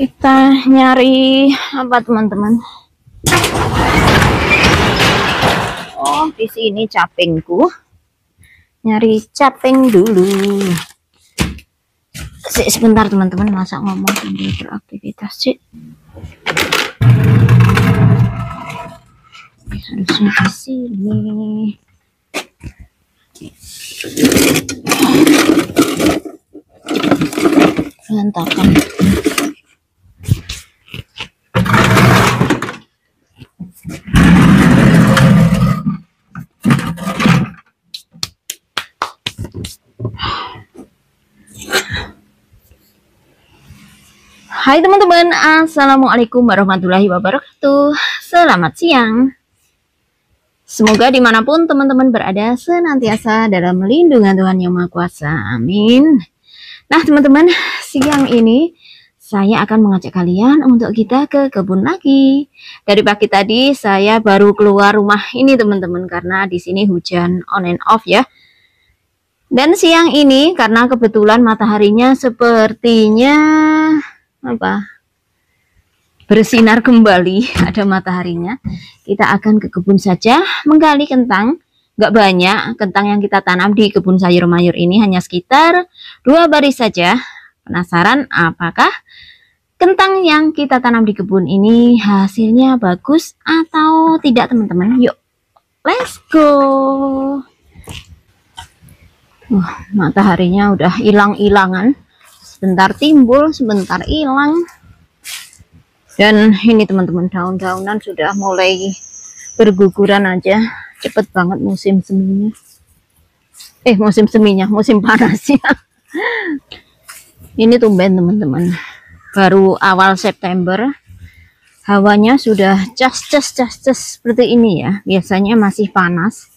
Kita nyari apa teman-teman? Oh, di sini capingku. Nyari caping dulu. Sebentar teman-teman, masa ngomong sambil beraktivitas sih. Harusnya di sini. Berantakan. Hai teman-teman, assalamualaikum warahmatullahi wabarakatuh. Selamat siang. Semoga dimanapun teman-teman berada senantiasa dalam lindungan Tuhan Yang Maha Kuasa. Amin. Nah teman-teman, siang ini saya akan mengajak kalian untuk kita ke kebun lagi. Dari pagi tadi saya baru keluar rumah ini teman-teman, karena di sini hujan on and off ya. Dan siang ini karena kebetulan mataharinya sepertinya bersinar kembali, ada mataharinya, kita akan ke kebun saja menggali kentang. Nggak banyak kentang yang kita tanam di kebun sayur mayur ini, hanya sekitar 2 baris saja. Penasaran apakah kentang yang kita tanam di kebun ini hasilnya bagus atau tidak teman-teman? Yuk, let's go. Mataharinya udah hilang-hilangan, sebentar timbul, sebentar hilang. Dan ini teman-teman, daun-daunan sudah mulai berguguran aja. Cepet banget musim seminya. Musim seminya, musim panasnya. Ini tumben teman-teman, baru awal September hawanya sudah cas seperti ini ya. Biasanya masih panas.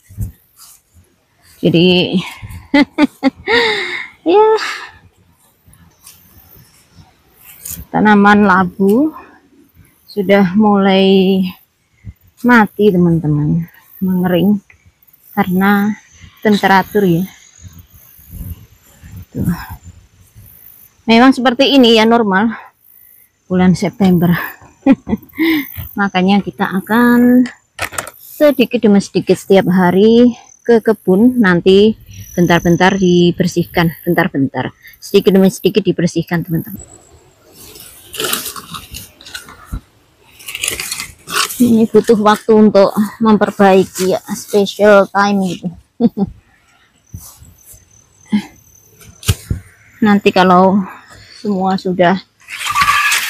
Jadi ya, tanaman labu sudah mulai mati teman-teman, mengering karena temperatur ya. Tuh. Memang seperti ini ya, normal bulan September. Makanya kita akan sedikit demi sedikit setiap hari ke kebun, nanti bentar-bentar dibersihkan, bentar-bentar sedikit demi sedikit dibersihkan teman-teman. Ini butuh waktu untuk memperbaiki ya, special time gitu. Nanti kalau semua sudah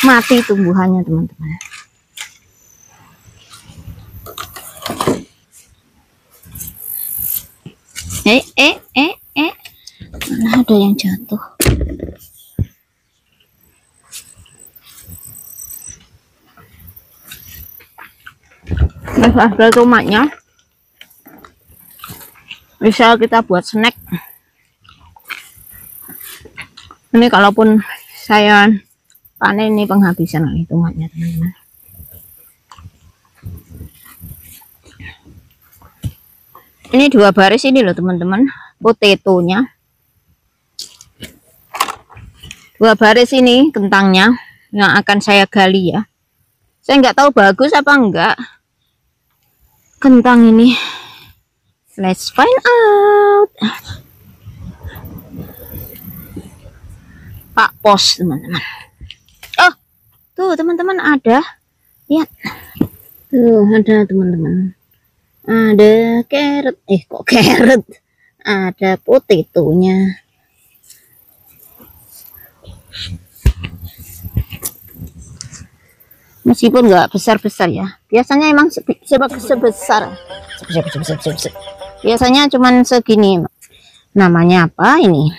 mati tumbuhannya teman-teman. Mana ada yang jatuh. Ada tomatnya, bisa kita buat snack. Ini kalaupun saya panen ini penghabisan nih tomatnya teman-teman. Ini 2 baris ini loh teman-teman, potetonya. 2 baris ini kentangnya yang akan saya gali ya. Saya nggak tahu bagus apa enggak kentang ini. Let's find out. Pak Pos teman-teman. Oh, tuh teman-teman ada. Lihat. Tuh ada teman-teman. Ada carrot. Kok carrot? Ada potetonya. Meskipun nggak besar-besar ya, biasanya emang sebesar. Biasanya cuman segini. Namanya apa ini?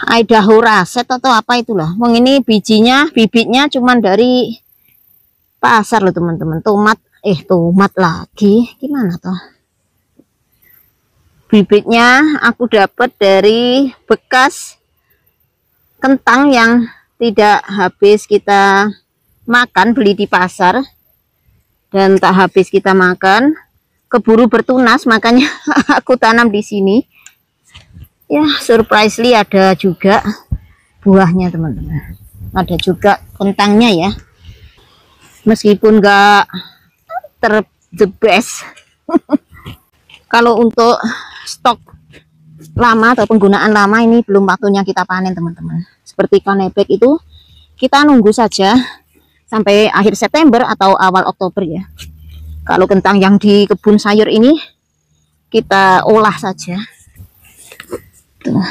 Idaho Raset atau apa itulah. Wong ini bibitnya cuman dari pasar loh teman-teman. Tomat lagi. Gimana toh? Bibitnya aku dapat dari bekas kentang yang tidak habis kita makan, beli di pasar dan tak habis kita makan, keburu bertunas, makanya aku tanam di sini. Ya, surprisingly ada juga buahnya teman-teman, ada juga kentangnya ya, meskipun enggak the best. Kalau untuk stok lama atau penggunaan lama ini belum waktunya kita panen teman-teman. Seperti kanebek itu kita nunggu saja sampai akhir September atau awal Oktober ya. Kalau kentang yang di kebun sayur ini kita olah saja. Tuh.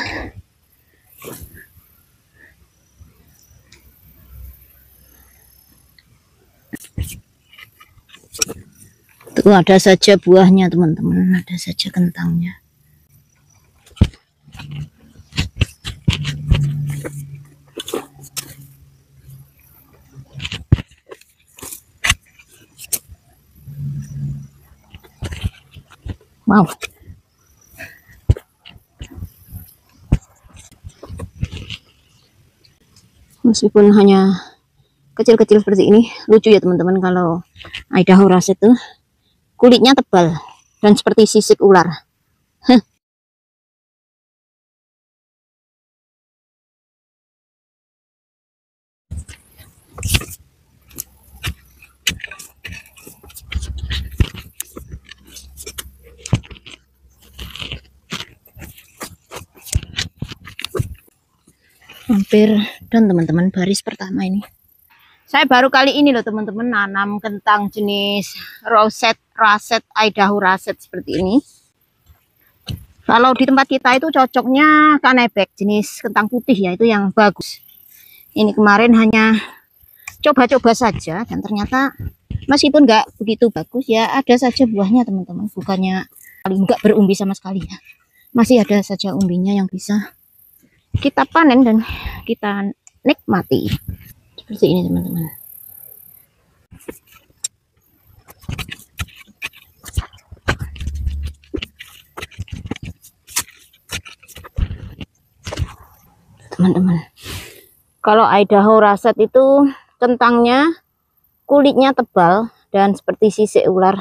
Tuh ada saja buahnya teman-teman, ada saja kentangnya. Wow. Meskipun hanya kecil-kecil seperti ini, lucu ya teman-teman. Kalau Idaho Russet tuh kulitnya tebal dan seperti sisik ular. Hampir dan teman-teman, baris pertama ini. Saya baru kali ini loh teman-teman nanam kentang jenis Russet Idaho Russet seperti ini. Kalau di tempat kita itu cocoknya kanebek jenis kentang putih ya, itu yang bagus. Ini kemarin hanya coba-coba saja dan ternyata meskipun nggak begitu bagus ya, ada saja buahnya teman-teman. Bukannya nggak berumbi sama sekali ya, masih ada saja umbinya yang bisa kita panen dan kita nikmati seperti ini teman-teman. Teman-teman, kalau Idaho Russet itu kentangnya kulitnya tebal dan seperti sisik ular.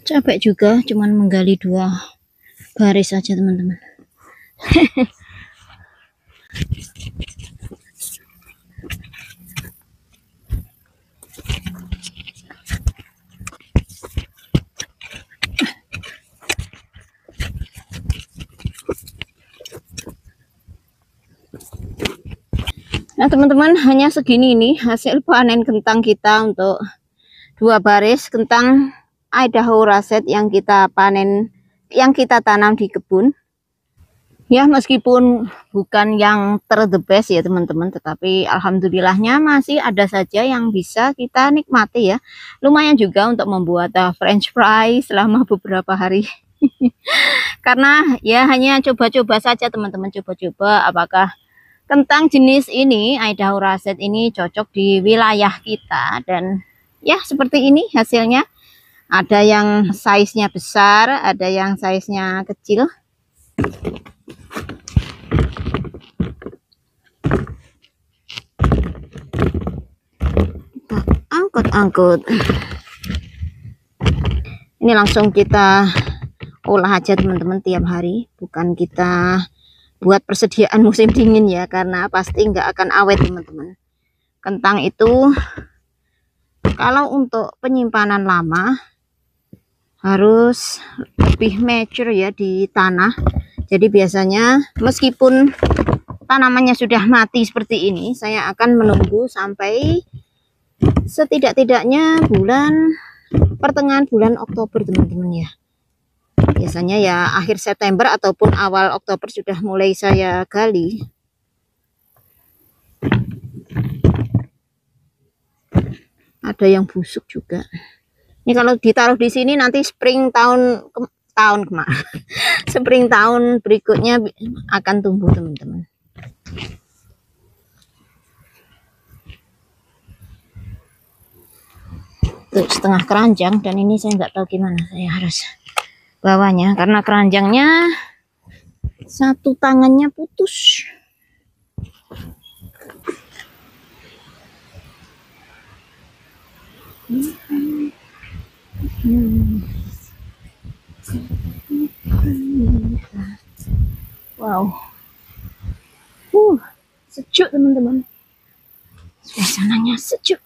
Capek juga, cuman menggali 2 baris saja teman-teman. Nah teman-teman, hanya segini ini hasil panen kentang kita untuk 2 baris kentang Idaho Russet yang kita panen, yang kita tanam di kebun. Ya meskipun bukan yang the best ya teman-teman, tetapi alhamdulillahnya masih ada saja yang bisa kita nikmati ya. Lumayan juga untuk membuat French fries selama beberapa hari. Karena ya hanya coba-coba saja teman-teman, coba-coba apakah kentang jenis ini Idaho Russet ini cocok di wilayah kita. Dan ya seperti ini hasilnya. Ada yang size-nya besar, ada yang size-nya kecil. Kita angkut-angkut. Ini langsung kita olah aja teman-teman tiap hari, bukan kita buat persediaan musim dingin ya, karena pasti nggak akan awet teman-teman. Kentang itu kalau untuk penyimpanan lama harus lebih mature ya di tanah. Jadi biasanya meskipun tanamannya sudah mati seperti ini, saya akan menunggu sampai setidak-tidaknya pertengahan bulan Oktober teman-teman ya. Biasanya ya akhir September ataupun awal Oktober sudah mulai saya gali. Ada yang busuk juga. Ini kalau ditaruh di sini nanti spring spring tahun berikutnya akan tumbuh teman-teman. untuk setengah keranjang, dan ini saya nggak tahu gimana saya harus bawanya karena keranjangnya satu tangannya putus. Wow, sejuk teman-teman, suasananya sejuk.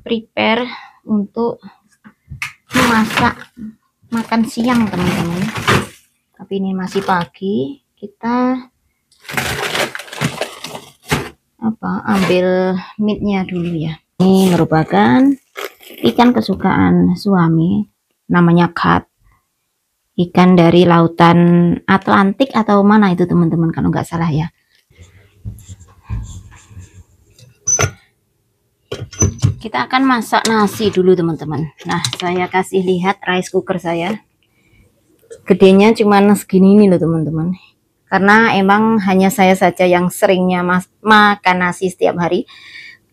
Prepare untuk memasak makan siang teman-teman, tapi ini masih pagi. Kita ambil meatnya dulu ya. Ini merupakan ikan kesukaan suami, namanya cod, ikan dari lautan Atlantik atau mana itu teman-teman kalau nggak salah ya. Kita akan masak nasi dulu teman-teman. Nah, saya kasih lihat rice cooker saya. Gedenya cuma segini ini loh teman-teman. Karena emang hanya saya saja yang seringnya makan nasi setiap hari.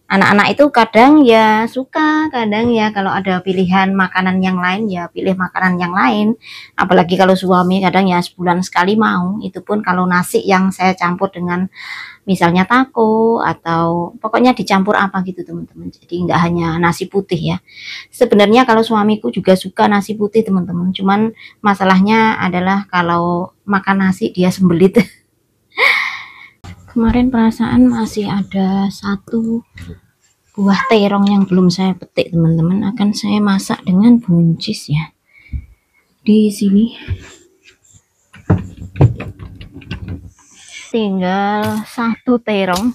Anak-anak itu kadang ya suka, kadang ya kalau ada pilihan makanan yang lain ya pilih makanan yang lain. Apalagi kalau suami kadang ya sebulan sekali mau. Itu pun kalau nasi yang saya campur dengan misalnya taco atau pokoknya dicampur apa gitu teman-teman. Jadi nggak hanya nasi putih ya. Sebenarnya kalau suamiku juga suka nasi putih teman-teman. Cuman masalahnya adalah kalau makan nasi dia sembelit. Kemarin perasaan masih ada satu buah terong yang belum saya petik teman-teman, akan saya masak dengan buncis ya. Di sini tinggal satu terong.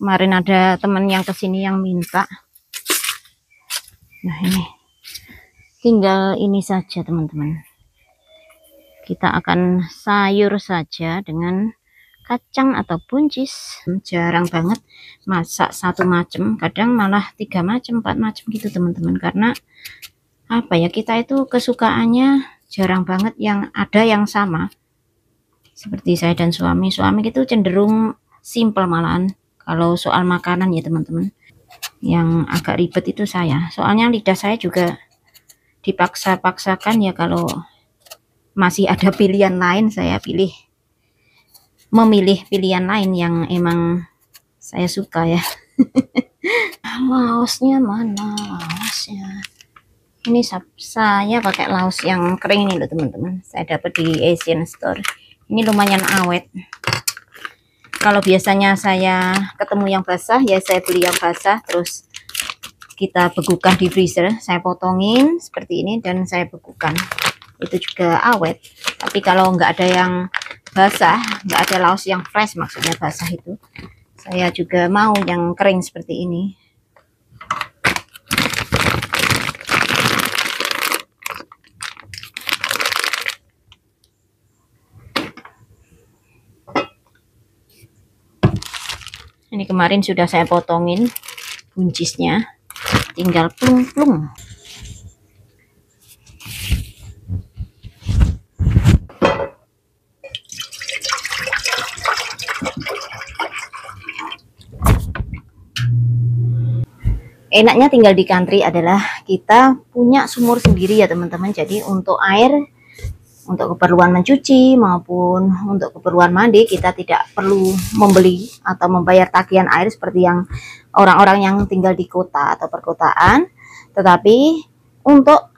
Kemarin ada teman yang kesini yang minta. Nah ini tinggal ini saja teman-teman. Kita akan sayur saja dengan kacang atau buncis. Jarang banget masak satu macam, kadang malah 3 macam 4 macam gitu teman-teman, karena apa ya, kita itu kesukaannya jarang banget yang ada yang sama. Seperti saya dan suami itu cenderung simple malahan kalau soal makanan ya teman-teman. Yang agak ribet itu saya, soalnya lidah saya juga dipaksa-paksakan ya. Kalau masih ada pilihan lain, saya memilih pilihan lain yang emang saya suka ya. Laosnya mana laosnya? Ini saya pakai laos yang kering ini loh teman-teman, saya dapat di Asian Store. Ini lumayan awet. Kalau biasanya saya ketemu yang basah ya saya beli yang basah, terus kita bekukan di freezer. Saya potongin seperti ini dan saya bekukan, itu juga awet. Tapi kalau nggak ada yang basah, nggak ada laos yang fresh, maksudnya basah itu, saya juga mau yang kering seperti ini. Ini kemarin sudah saya potongin buncisnya, tinggal plung-plung. Enaknya tinggal di country adalah kita punya sumur sendiri ya teman-teman. Jadi untuk air untuk keperluan mencuci maupun untuk keperluan mandi. Kita tidak perlu membeli atau membayar tagihan air seperti yang orang-orang yang tinggal di kota atau perkotaan, tetapi untuk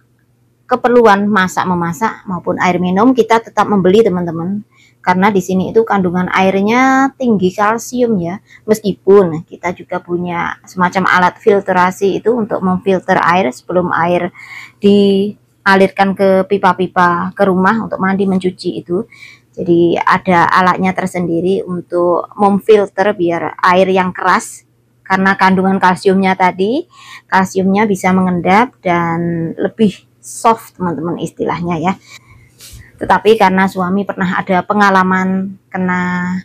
keperluan masak-memasak maupun air minum kita tetap membeli, teman-teman, karena di sini itu kandungan airnya tinggi kalsium ya. Meskipun kita juga punya semacam alat filtrasi itu untuk memfilter air sebelum air dialirkan ke pipa-pipa ke rumah untuk mandi mencuci itu. Jadi ada alatnya tersendiri untuk memfilter biar air yang keras, karena kandungan kalsiumnya tadi, kalsiumnya bisa mengendap dan lebih soft, teman-teman, istilahnya ya. Tetapi karena suami pernah ada pengalaman kena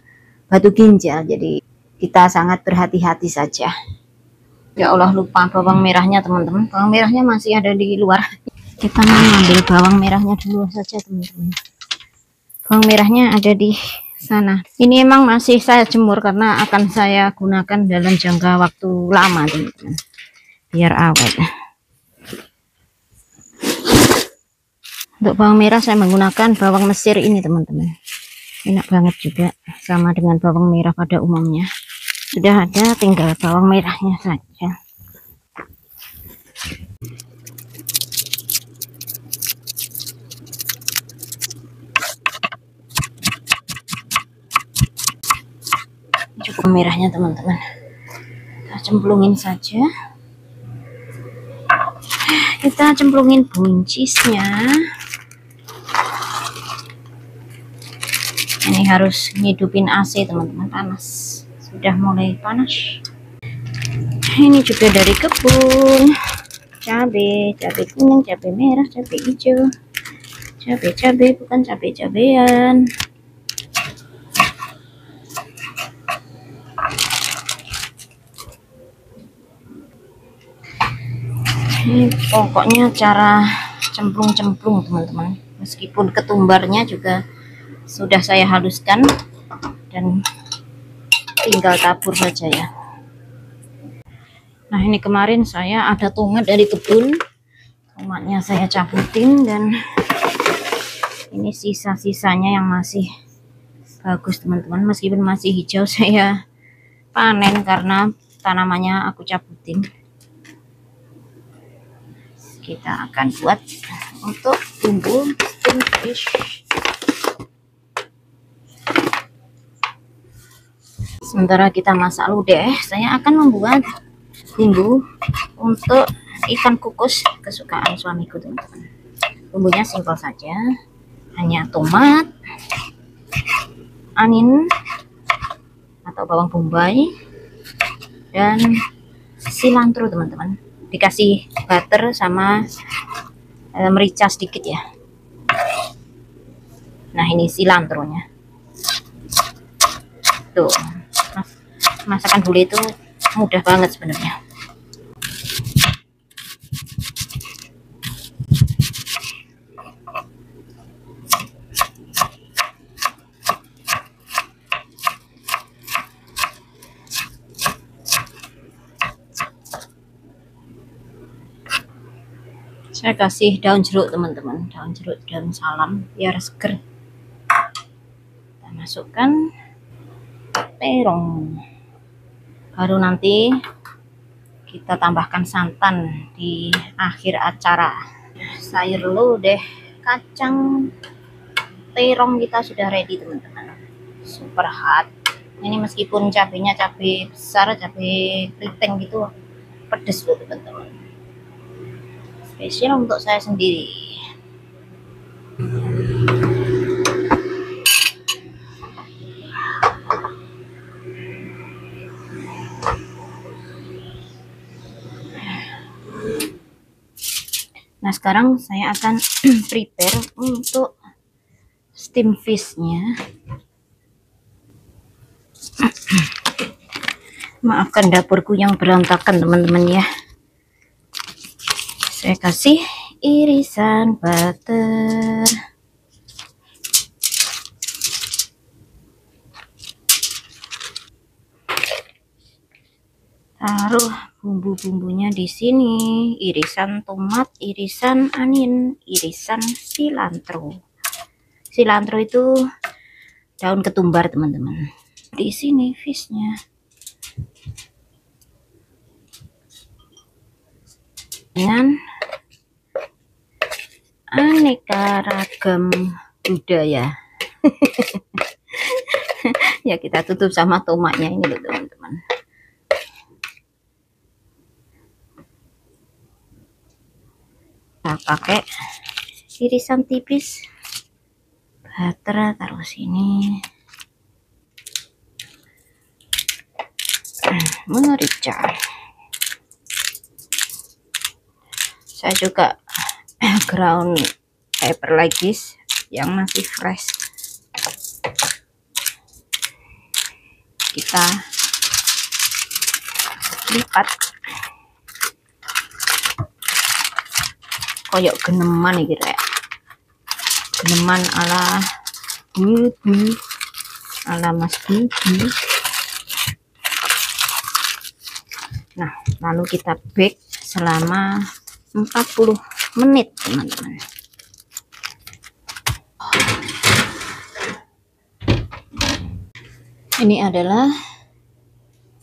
batu ginjal, jadi kita sangat berhati-hati saja. Ya Allah, lupa bawang merahnya, teman-teman. Bawang merahnya masih ada di luar. Kita mengambil bawang merahnya dulu saja, teman-teman. Bawang merahnya ada di sana. Ini emang masih saya jemur karena akan saya gunakan dalam jangka waktu lama, teman-teman, biar awet. Untuk bawang merah saya menggunakan bawang Mesir ini, teman-teman. Enak banget juga, sama dengan bawang merah pada umumnya. Sudah ada, tinggal bawang merahnya saja. Cukup merahnya, teman-teman. Kita cemplungin saja. Kita cemplungin buncisnya. Ini harus ngidupin AC, teman-teman, panas. Sudah mulai panas. Ini juga dari kebun. Cabai kuning, cabai merah, cabai hijau. Cabai bukan cabai-cabean. Ini pokoknya cara cemplung-cemplung, teman-teman. Meskipun ketumbarnya juga sudah saya haluskan dan tinggal tabur saja ya. Nah, ini kemarin saya ada tomat dari kebun. Tomatnya saya cabutin dan ini sisa-sisanya yang masih bagus, teman-teman. Meskipun masih hijau, saya panen karena tanamannya aku cabutin. Kita akan buat untuk bumbu steam fish. Sementara kita masak lodeh, saya akan membuat bumbu untuk ikan kukus kesukaan suamiku, teman-teman. Bumbunya simpel saja, hanya tomat, anin atau bawang bombay, dan cilantro, teman-teman. Dikasih butter sama merica sedikit ya. Nah, ini cilantronya. Tuh, masakan bule itu mudah banget sebenarnya. Saya kasih daun jeruk, teman-teman, daun jeruk, daun salam biar seger. Kita masukkan terong, baru nanti kita tambahkan santan di akhir acara. Sayur lodeh kacang terong kita sudah ready, teman-teman. Super hot. Ini meskipun cabenya cabai besar, cabai keriting gitu, pedes loh, teman-teman. Spesial untuk saya sendiri. Nah, sekarang saya akan prepare untuk steam fish-nya. Maafkan dapurku yang berantakan, teman-teman ya. Saya kasih irisan butter. Taruh bumbu-bumbunya di sini, irisan tomat, irisan anin, irisan cilantro. Cilantro itu daun ketumbar, teman-teman. Di sini fishnya. Dengan aneka ragam budaya. Ya, kita tutup sama tomatnya ini loh, teman-teman. Kita pakai irisan tipis butter, taruh sini. Merica. Saya juga ground pepper lagi yang masih fresh. Kita lipat koyok geneman iki rek. Geneman ala bulu ala Mas Bibi. Nah, lalu kita bake selama 40 menit, teman-teman. Ini adalah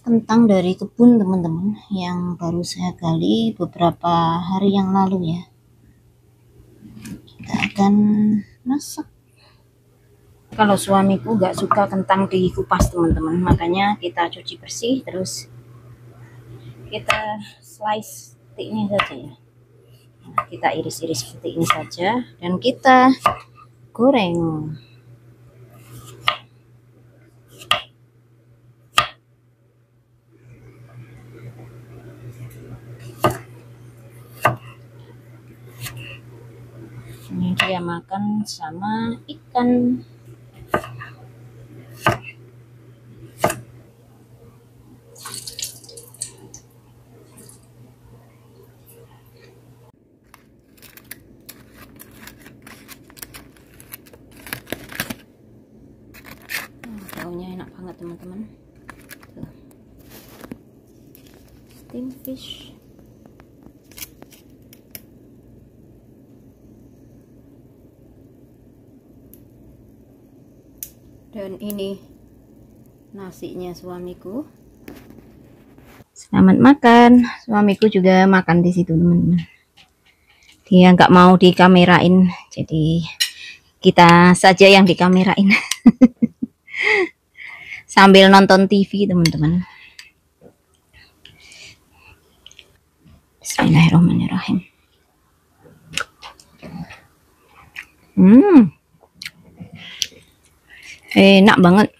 kentang dari kebun, teman-teman, yang baru saya gali beberapa hari yang lalu ya. Kita akan masak. Kalau suamiku nggak suka kentang dikupas, teman-teman, makanya kita cuci bersih, terus kita slice seperti ini saja ya. Nah, kita iris-iris seperti ini saja dan kita goreng. Ini dia makan sama ikan. Daunnya enak banget, teman-teman. Steam fish. Dan ini nasinya suamiku. Selamat makan. Suamiku juga makan di situ, teman-teman. Dia nggak mau dikamerain, jadi kita saja yang dikamerain. Sambil nonton TV, teman-teman. Bismillahirrahmanirrahim. Enak banget.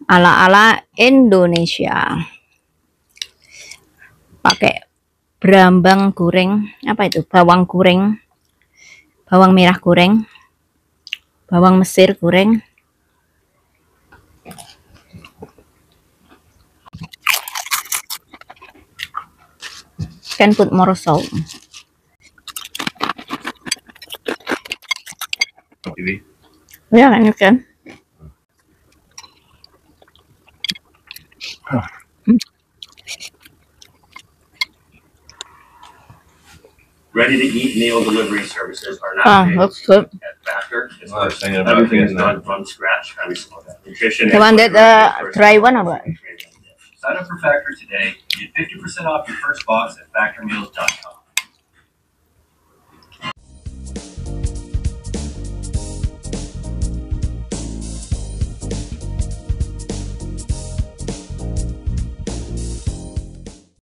Ala-ala Indonesia. Pakai brambang goreng, apa itu? Bawang goreng. Bawang merah goreng. Bawang Mesir goreng. Can put more salt. Yeah, you can. Ready-to-eat meal delivery services are now That's good. at Factor. Everything is done from scratch. Nutrition. The one that dry one or what? Sign up for Factor today. Get 50% off your first box at factormeals.com.